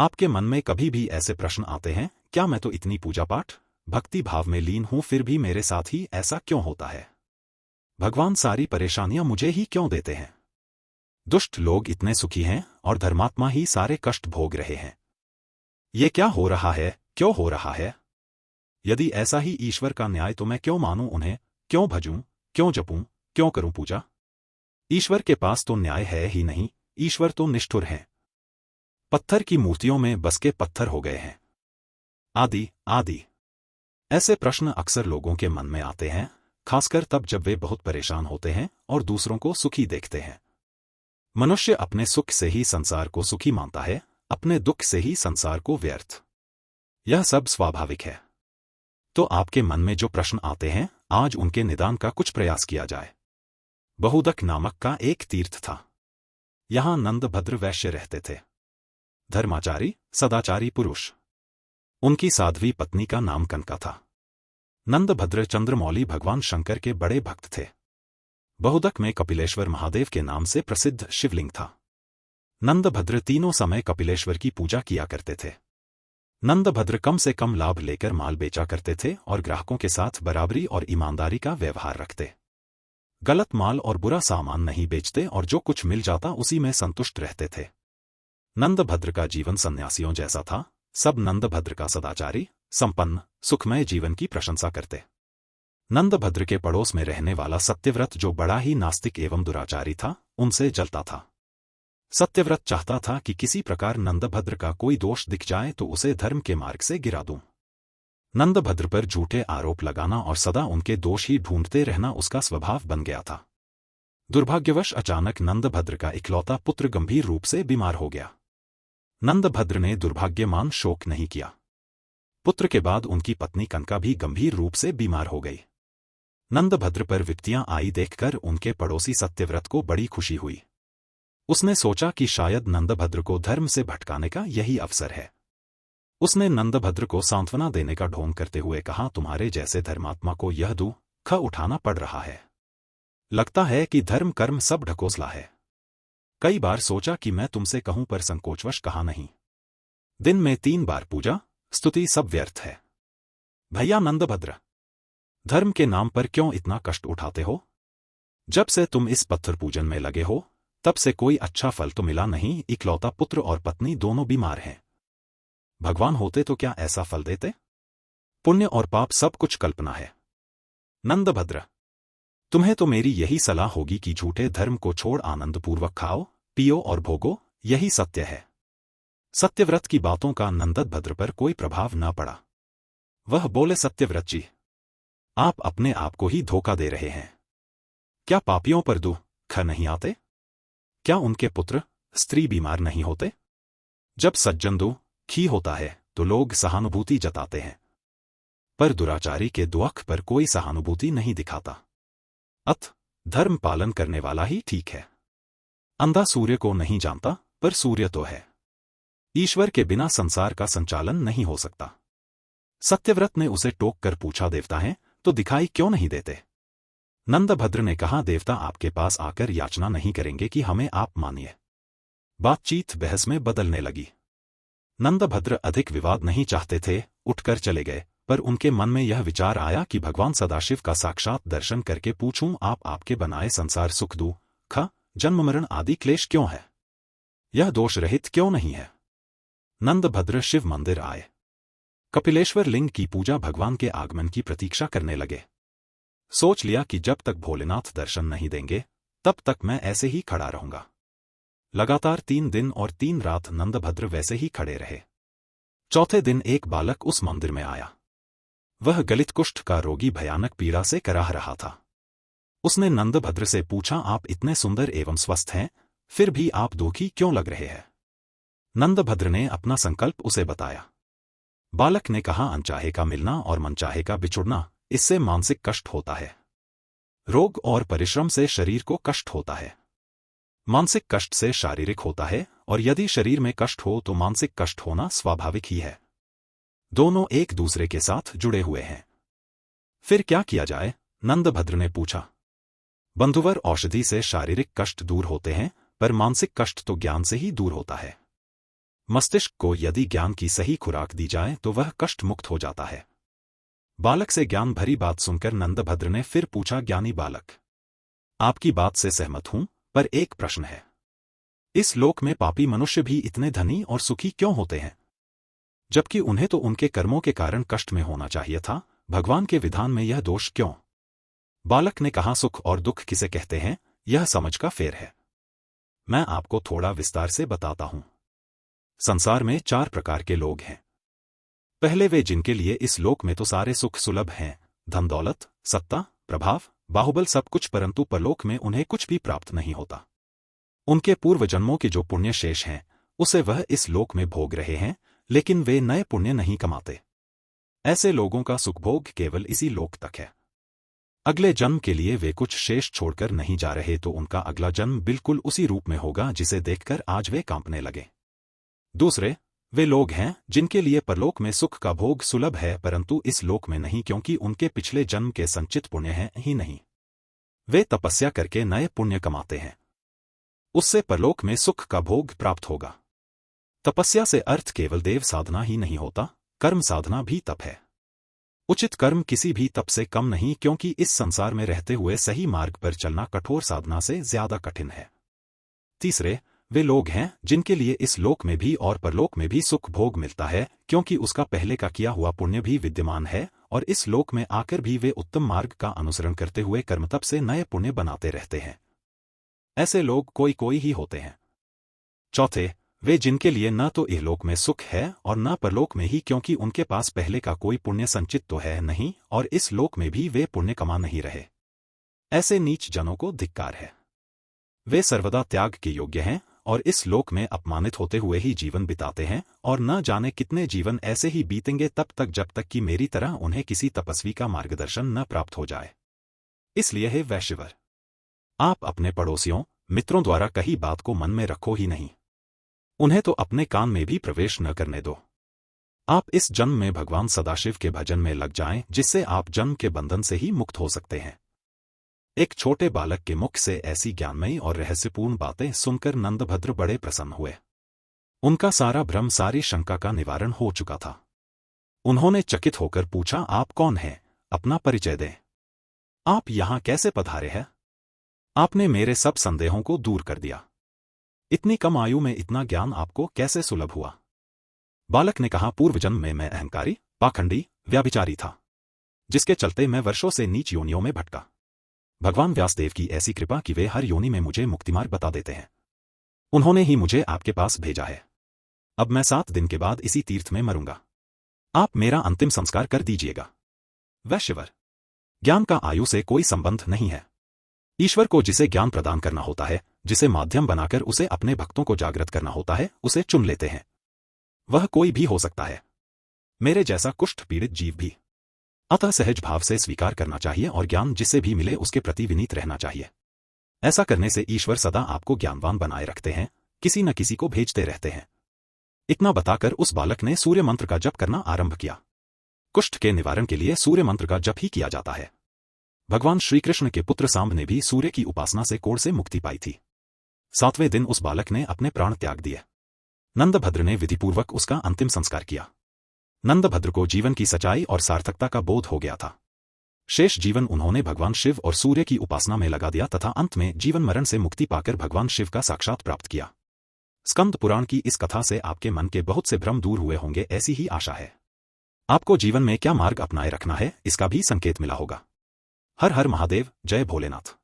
आपके मन में कभी भी ऐसे प्रश्न आते हैं, क्या मैं तो इतनी पूजा पाठ भक्ति भाव में लीन हूं, फिर भी मेरे साथ ही ऐसा क्यों होता है? भगवान सारी परेशानियां मुझे ही क्यों देते हैं? दुष्ट लोग इतने सुखी हैं और धर्मात्मा ही सारे कष्ट भोग रहे हैं। ये क्या हो रहा है, क्यों हो रहा है? यदि ऐसा ही ईश्वर का न्याय तो मैं क्यों मानूं उन्हें, क्यों भजूं, क्यों जपूं, क्यों करूं पूजा? ईश्वर के पास तो न्याय है ही नहीं, ईश्वर तो निष्ठुर हैं। पत्थर की मूर्तियों में बस के पत्थर हो गए हैं। आदि आदि ऐसे प्रश्न अक्सर लोगों के मन में आते हैं, खासकर तब जब वे बहुत परेशान होते हैं और दूसरों को सुखी देखते हैं। मनुष्य अपने सुख से ही संसार को सुखी मानता है, अपने दुख से ही संसार को व्यर्थ। यह सब स्वाभाविक है। तो आपके मन में जो प्रश्न आते हैं, आज उनके निदान का कुछ प्रयास किया जाए। बहुदक नामक का एक तीर्थ था। यहां नंदभद्र वैश्य रहते थे। धर्माचारी, सदाचारी पुरुष। उनकी साध्वी पत्नी का नाम कनका था। नंदभद्र चंद्रमौली भगवान शंकर के बड़े भक्त थे। बहुदक में कपिलेश्वर महादेव के नाम से प्रसिद्ध शिवलिंग था। नंदभद्र तीनों समय कपिलेश्वर की पूजा किया करते थे। नंदभद्र कम से कम लाभ लेकर माल बेचा करते थे और ग्राहकों के साथ बराबरी और ईमानदारी का व्यवहार रखते। गलत माल और बुरा सामान नहीं बेचते और जो कुछ मिल जाता उसी में संतुष्ट रहते थे। नंदभद्र का जीवन सन्यासियों जैसा था। सब नंदभद्र का सदाचारी, संपन्न, सुखमय जीवन की प्रशंसा करते। नंदभद्र के पड़ोस में रहने वाला सत्यव्रत, जो बड़ा ही नास्तिक एवं दुराचारी था, उनसे जलता था। सत्यव्रत चाहता था कि किसी प्रकार नंदभद्र का कोई दोष दिख जाए तो उसे धर्म के मार्ग से गिरा दूं। नंदभद्र पर झूठे आरोप लगाना और सदा उनके दोष ही ढूंढते रहना उसका स्वभाव बन गया था। दुर्भाग्यवश अचानक नंदभद्र का इकलौता पुत्र गंभीर रूप से बीमार हो गया। नंदभद्र ने दुर्भाग्यमान शोक नहीं किया। पुत्र के बाद उनकी पत्नी कनका भी गंभीर रूप से बीमार हो गई। नंदभद्र पर विपत्तियां आई देखकर उनके पड़ोसी सत्यव्रत को बड़ी खुशी हुई। उसने सोचा कि शायद नंदभद्र को धर्म से भटकाने का यही अवसर है। उसने नंदभद्र को सांत्वना देने का ढोंग करते हुए कहा, तुम्हारे जैसे धर्मात्मा को यह दुख उठाना पड़ रहा है। लगता है कि धर्म कर्म सब ढकोसला है। कई बार सोचा कि मैं तुमसे कहूं पर संकोचवश कहा नहीं। दिन में 3 बार पूजा स्तुति सब व्यर्थ है। भैया नंदभद्र, धर्म के नाम पर क्यों इतना कष्ट उठाते हो? जब से तुम इस पत्थर पूजन में लगे हो तब से कोई अच्छा फल तो मिला नहीं। इकलौता पुत्र और पत्नी दोनों बीमार हैं। भगवान होते तो क्या ऐसा फल देते? पुण्य और पाप सब कुछ कल्पना है। नंदभद्र, तुम्हें तो मेरी यही सलाह होगी कि झूठे धर्म को छोड़ आनंदपूर्वक खाओ, पियो और भोगो, यही सत्य है। सत्यव्रत की बातों का नंदभद्र पर कोई प्रभाव न पड़ा। वह बोले, सत्यव्रत जी, आप अपने आप को ही धोखा दे रहे हैं। क्या पापियों पर दुख नहीं आते? क्या उनके पुत्र स्त्री बीमार नहीं होते? जब सज्जन दुखी होता है तो लोग सहानुभूति जताते हैं, पर दुराचारी के दुख पर कोई सहानुभूति नहीं दिखाता। अत धर्म पालन करने वाला ही ठीक है। अंधा सूर्य को नहीं जानता, पर सूर्य तो है। ईश्वर के बिना संसार का संचालन नहीं हो सकता। सत्यव्रत ने उसे टोक कर पूछा, देवता हैं तो दिखाई क्यों नहीं देते? नंदभद्र ने कहा, देवता आपके पास आकर याचना नहीं करेंगे कि हमें आप मानिए। बातचीत बहस में बदलने लगी। नंदभद्र अधिक विवाद नहीं चाहते थे, उठकर चले गए, पर उनके मन में यह विचार आया कि भगवान सदाशिव का साक्षात दर्शन करके पूछूं, आपके बनाए संसार सुख दुख जन्म मरण आदि क्लेश क्यों है? यह दोष रहित क्यों नहीं है? नंदभद्र शिव मंदिर आए। कपिलेश्वर लिंग की पूजा भगवान के आगमन की प्रतीक्षा करने लगे। सोच लिया कि जब तक भोलेनाथ दर्शन नहीं देंगे तब तक मैं ऐसे ही खड़ा रहूंगा। लगातार 3 दिन और 3 रात नंदभद्र वैसे ही खड़े रहे। चौथे दिन एक बालक उस मंदिर में आया। वह गलित कुष्ठ का रोगी भयानक पीड़ा से कराह रहा था। उसने नंदभद्र से पूछा, आप इतने सुंदर एवं स्वस्थ हैं, फिर भी आप दुखी क्यों लग रहे हैं? नंदभद्र ने अपना संकल्प उसे बताया। बालक ने कहा, अनचाहे का मिलना और मनचाहे का बिछुड़ना, इससे मानसिक कष्ट होता है। रोग और परिश्रम से शरीर को कष्ट होता है। मानसिक कष्ट से शारीरिक होता है, और यदि शरीर में कष्ट हो तो मानसिक कष्ट होना स्वाभाविक ही है। दोनों एक दूसरे के साथ जुड़े हुए हैं। फिर क्या किया जाए? नंदभद्र ने पूछा। बंधुवर औषधि से शारीरिक कष्ट दूर होते हैं, पर मानसिक कष्ट तो ज्ञान से ही दूर होता है। मस्तिष्क को यदि ज्ञान की सही खुराक दी जाए तो वह कष्ट मुक्त हो जाता है। बालक से ज्ञान भरी बात सुनकर नंदभद्र ने फिर पूछा, ज्ञानी बालक, आपकी बात से सहमत हूं, पर एक प्रश्न है। इस लोक में पापी मनुष्य भी इतने धनी और सुखी क्यों होते हैं, जबकि उन्हें तो उनके कर्मों के कारण कष्ट में होना चाहिए था? भगवान के विधान में यह दोष क्यों? बालक ने कहा, सुख और दुख किसे कहते हैं, यह समझ का फेर है। मैं आपको थोड़ा विस्तार से बताता हूं। संसार में 4 प्रकार के लोग हैं। पहले वे जिनके लिए इस लोक में तो सारे सुख सुलभ हैं, धन दौलत, सत्ता, प्रभाव, बाहुबल सब कुछ, परंतु परलोक में उन्हें कुछ भी प्राप्त नहीं होता। उनके पूर्व जन्मों के जो पुण्य शेष हैं उसे वह इस लोक में भोग रहे हैं, लेकिन वे नए पुण्य नहीं कमाते। ऐसे लोगों का सुखभोग केवल इसी लोक तक है। अगले जन्म के लिए वे कुछ शेष छोड़कर नहीं जा रहे, तो उनका अगला जन्म बिल्कुल उसी रूप में होगा जिसे देखकर आज वे कांपने लगे। दूसरे वे लोग हैं जिनके लिए परलोक में सुख का भोग सुलभ है, परंतु इस लोक में नहीं, क्योंकि उनके पिछले जन्म के संचित पुण्य हैं ही नहीं। वे तपस्या करके नए पुण्य कमाते हैं, उससे परलोक में सुख का भोग प्राप्त होगा। तपस्या से अर्थ केवल देव साधना ही नहीं होता, कर्म साधना भी तप है। उचित कर्म किसी भी तप से कम नहीं, क्योंकि इस संसार में रहते हुए सही मार्ग पर चलना कठोर साधना से ज्यादा कठिन है। तीसरे वे लोग हैं जिनके लिए इस लोक में भी और परलोक में भी सुख भोग मिलता है, क्योंकि उसका पहले का किया हुआ पुण्य भी विद्यमान है, और इस लोक में आकर भी वे उत्तम मार्ग का अनुसरण करते हुए कर्मतप से नए पुण्य बनाते रहते हैं। ऐसे लोग कोई कोई ही होते हैं। चौथे वे जिनके लिए न तो इहलोक में सुख है और न परलोक में ही, क्योंकि उनके पास पहले का कोई पुण्य संचित तो है नहीं, और इस लोक में भी वे पुण्य कमा नहीं रहे। ऐसे नीच जनों को धिक्कार है। वे सर्वदा त्याग के योग्य हैं और इस लोक में अपमानित होते हुए ही जीवन बिताते हैं, और न जाने कितने जीवन ऐसे ही बीतेंगे तब तक जब तक कि मेरी तरह उन्हें किसी तपस्वी का मार्गदर्शन न प्राप्त हो जाए। इसलिए हे वैश्यवर, आप अपने पड़ोसियों मित्रों द्वारा कही बात को मन में रखो ही नहीं, उन्हें तो अपने कान में भी प्रवेश न करने दो। आप इस जन्म में भगवान सदाशिव के भजन में लग जाएं, जिससे आप जन्म के बंधन से ही मुक्त हो सकते हैं। एक छोटे बालक के मुख से ऐसी ज्ञानमयी और रहस्यपूर्ण बातें सुनकर नंदभद्र बड़े प्रसन्न हुए। उनका सारा भ्रम, सारी शंका का निवारण हो चुका था। उन्होंने चकित होकर पूछा, आप कौन हैं, अपना परिचय दें। आप यहां कैसे पधारे हैं? आपने मेरे सब संदेहों को दूर कर दिया। इतनी कम आयु में इतना ज्ञान आपको कैसे सुलभ हुआ? बालक ने कहा, पूर्व जन्म में मैं अहंकारी, पाखंडी, व्याभिचारी था, जिसके चलते मैं वर्षों से नीच योनियों में भटका। भगवान व्यासदेव की ऐसी कृपा कि वे हर योनि में मुझे मुक्तिमार्ग बता देते हैं। उन्होंने ही मुझे आपके पास भेजा है। अब मैं 7 दिन के बाद इसी तीर्थ में मरूंगा। आप मेरा अंतिम संस्कार कर दीजिएगा। वैश्यवर, ज्ञान का आयु से कोई संबंध नहीं है। ईश्वर को जिसे ज्ञान प्रदान करना होता है, जिसे माध्यम बनाकर उसे अपने भक्तों को जागृत करना होता है, उसे चुन लेते हैं। वह कोई भी हो सकता है, मेरे जैसा कुष्ठ पीड़ित जीव भी। अतः सहज भाव से स्वीकार करना चाहिए और ज्ञान जिससे भी मिले उसके प्रति विनीत रहना चाहिए। ऐसा करने से ईश्वर सदा आपको ज्ञानवान बनाए रखते हैं, किसी न किसी को भेजते रहते हैं। इतना बताकर उस बालक ने सूर्य मंत्र का जप करना आरंभ किया। कुष्ठ के निवारण के लिए सूर्य मंत्र का जप ही किया जाता है। भगवान श्रीकृष्ण के पुत्र सांब ने भी सूर्य की उपासना से कोढ़ से मुक्ति पाई थी। 7वें दिन उस बालक ने अपने प्राण त्याग दिए। नंदभद्र ने विधिपूर्वक उसका अंतिम संस्कार किया। नंदभद्र को जीवन की सच्चाई और सार्थकता का बोध हो गया था। शेष जीवन उन्होंने भगवान शिव और सूर्य की उपासना में लगा दिया तथा अंत में जीवन मरण से मुक्ति पाकर भगवान शिव का साक्षात प्राप्त किया। स्कंद पुराण की इस कथा से आपके मन के बहुत से भ्रम दूर हुए होंगे, ऐसी ही आशा है। आपको जीवन में क्या मार्ग अपनाए रखना है, इसका भी संकेत मिला होगा। हर हर महादेव, जय भोलेनाथ।